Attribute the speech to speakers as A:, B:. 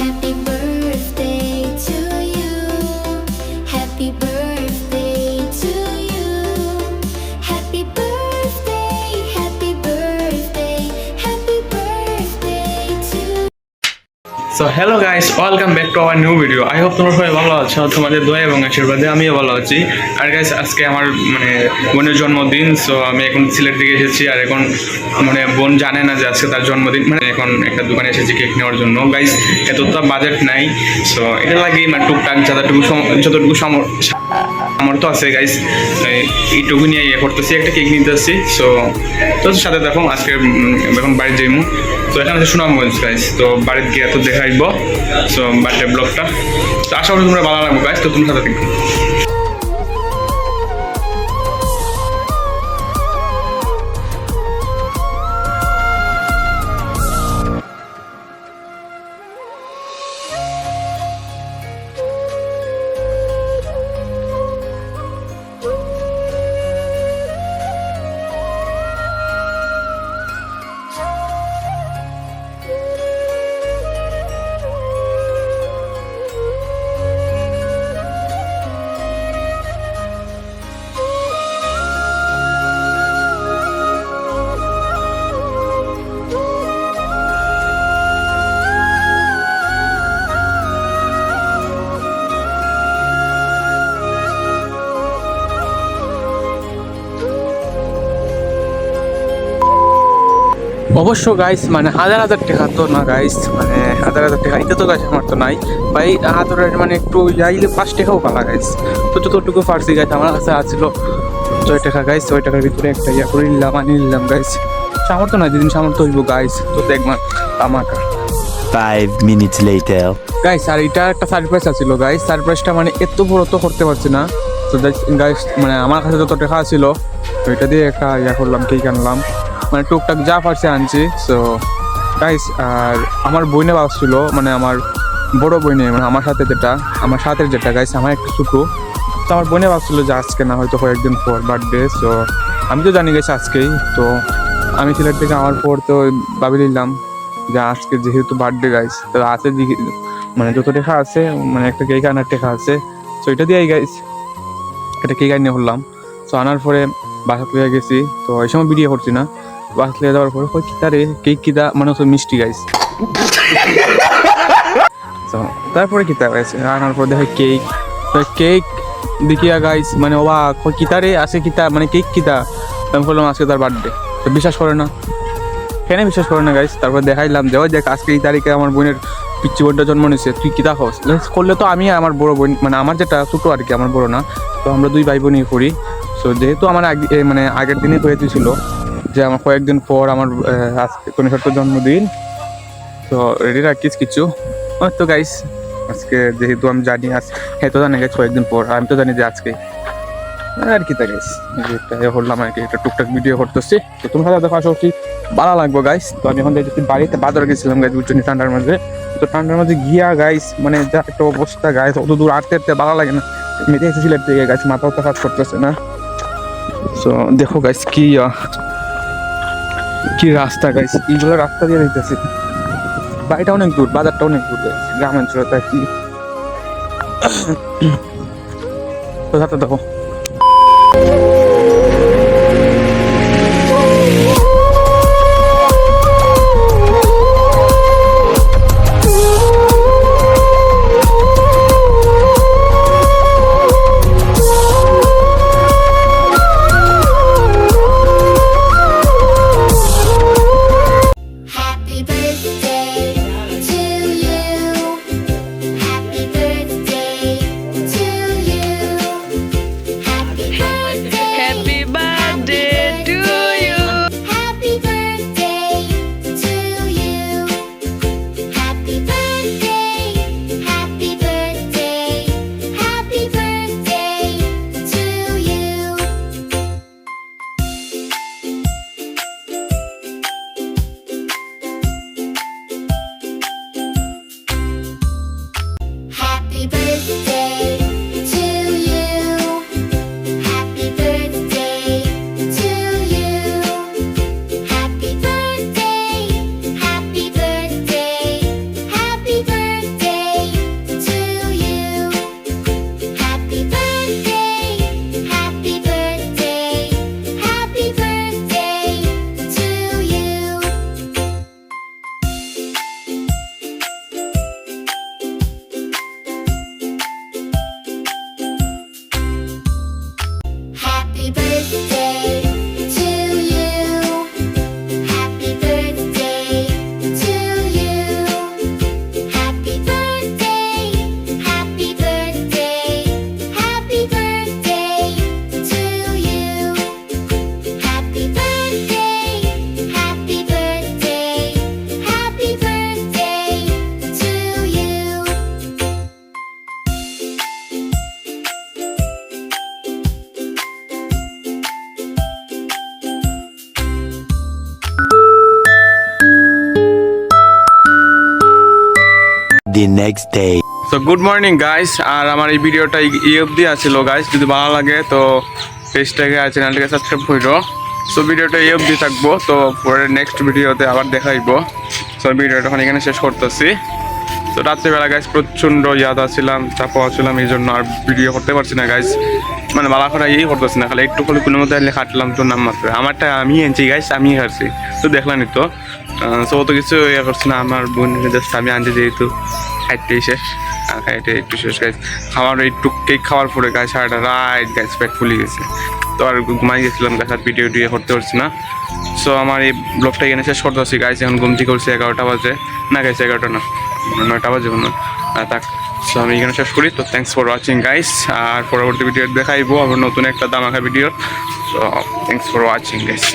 A: Happy birthday to you. Happy birthday to you. Happy birthday, happy birthday, happy birthday to
B: so hello guys, welcome back to our new video. I hope তোমরা সবাই ভালো আছো, তোমাদের দোয়া এবং আশীর্বাদে আমিও ভালো আছি। আর গাইস, আজকে আমার বোনের জন্মদিন। সো আমি এখন সিলেট থেকে এসেছি, আর এখন বোন জানে না যে আজকে তার জন্মদিন। এখন একটা দোকানে এসেছি কেক নেওয়ার জন্য। গাইস, এত তো বাজেট নাই, সো এটা লাগে টুকটাক যতটুকু সামর্থ্য আছে গাইস, এইটুকু নিয়ে করতেছি, একটা কেক নিতে আসছি। সো সাথে দেখো আজকে এখন বাড়ির যাইমু। তো এখানে আছে সুনামগঞ্জ গাইস। তো বাড়িতে গিয়ে এত দেখাইব, সো বার্থডে ব্লগটা। তো আশা করি তোমরা ভালো লাগবে গাইস। তো তুমি সাথে দেখো। অবশ্য গাইস হাজার হাজার টাকা তো না গাইস, হাজার হাজার টাকা এটা তো গাইস আমার তো নাই ভাই। হাতের একটু যাইলে 5 টাকাও পালা গাইস। তো যতটুকু ফার্সি গাইস আমার কাছে আছিল 6 টাকা গাইস। 6 টাকার ভিতরে একটা করে নিলাম, আনিয়ে নিলাম গাইস। সামর্থ্য নাই, যেদিন সামর্থ্য হইব গাইস তো দেখবেন আমাকে।
C: 5 minutes later.
B: গাইস, আর এটা একটা সারপ্রাইজ আছিল গাইস। সারপ্রাইজটা এত বড় তো করতে পারছি না। তো গাইস আমার কাছে যত টাকা ছিল তো এটা দিয়ে একটা করলাম, কেক আনলাম, টুকটাক যা পারছে আনছি। সো গাইস, আর আমার বইনে ভাবছিল আমার বড় বইনে আমার সাথে যেটা গাইস আমার একটু ছোটো। তো আমার বইনে ভাবছিল যে আজকে না হয়তো কয়েকদিন পর বার্থডে। সো আমি তো জানি গাইস আজকেই। তো আমি সিলেট থেকে আমার পর তো ভাবি নিলাম যে আজকে যেহেতু বার্থডে গাইস, তো আছে যত টাকা আছে একটা কেক আনার টাকা আছে। সো এটা দিয়েই গাইস একটা কেক আনিয়ে হলাম। সো আনার পরে বাসা লিয়ে গেছি। তো এই সময় ভিডিও করছি না, বাসা লিয়ে যাওয়ার পরে কিতারে কেক কিতা মিষ্টি গাইস। তো তারপরে কিতা গাইছে আনার পর দেখে কেক দেখিয়া গাইস ওবা কিতারে আছে কিতা কেক কিতা। আমি বললাম আজকে তার বার্থডে। তো বিশ্বাস করে না, কেন বিশ্বাস করে না গাইস। তারপর দেখাইলাম যে ওই দেখ আজকে এই তারিখে আমার বোনের পিচ্চি বোনটা জন্ম নিয়েছে, তুই কিতা খাস করলে। তো আমি আমার বড় বোন আমার যেটা ছোটো আর কি, আমার বড় না। তো আমরা দুই ভাই বোনই করি। সো যেহেতু আমার আগের দিনই হয়ে দিয়েছিল যে আমার কয়েকদিন পর আমার আজকে 29 জন্মদিন। তো রেডি রাখিস কিছু। তো গাইস আজকে যেহেতু আমি জানি তো জানি গাইস কয়েকদিন পর, আমি তো জানি যে আজকে আর কি তা গাইস করলাম আর কি, একটা টুকটাক ভিডিও করতেছি। তো তোমরা দেখো আসো কি ভালো লাগবো গাইস। তো আমি এখন যাইতেছি বাড়িতে, বাজার গেছিলাম গাইস বুঝছি ঠান্ডার মাঝে। তো ঠান্ডার মাঝে গিয়া গাইস যা একটা অবস্থা গাইস, অত দূর আটতে ভালো লাগে না। মেতে এসে সিলেট থেকে গাইস, মাথাও তো কাজ করতেছে না। তো দেখো গাইস কি রাস্তা গাইস, এইগুলো রাস্তা দিয়ে যাইতেছি। বাড়িটা অনেক দূর, বাজারটা অনেক দূর গাইস, গ্রামাঞ্চলে তাই কি। তো দেখো
A: happy birthday to you. Happy birthday to you.
C: The next day.
B: So good morning guys, আর আমার এই ভিডিওটা এই অবধি আছিল গাইস। যদি ভালো লাগে তো পেজটাকে আর চ্যানেলটাকে সাবস্ক্রাইব করো। সো ভিডিওটা এই অবধি থাকবো, তো পরের নেক্সট ভিডিওতে আবার দেখাইব। সো ভিডিওটা এখন এখানে শেষ করতেছি। তো রাত্রিবেলা গাইস প্রচণ্ড ইয়াদা ছিলাম, চাপা ছিলাম, এই জন্য আর ভিডিও করতে পারছি না গাইস। মানে বালা করা ইয়ে করতেছি না, খালি একটু কোনো মতো হাঁটলাম তো নাম মাত্র। আমারটা আমি আনছি গাইস, আমি হারছি, তো দেখলানি তো। সো অত কিছু ইয়ে করছি না, আমার বোন জাস্ট আমি আনছি, যেহেতু খাইতেই শেষ। আর খাইতে একটু শেষ গাইস, খাওয়ার একটু কেক খাওয়ার পরে গাইস সারাটা রাত গাইস পেট ফুলে গেছে। তো আর ঘুমাই গেছিলাম গাইস, আর ভিডিও করতে পারছি না। সো আমার এই ব্লগটা এখানে শেষ করতে হচ্ছি গাইস। এখন ঘুম থেকে করছি 11টা বাজে, না গাইস 11টা না 9টা বাজে না থাক। সো আমি এখানে শেষ করি। তো থ্যাংকস ফর ওয়াচিং গাইস, আর পরবর্তী ভিডিও দেখাইবো আবার নতুন একটা দামাকা video. So thanks for watching guys.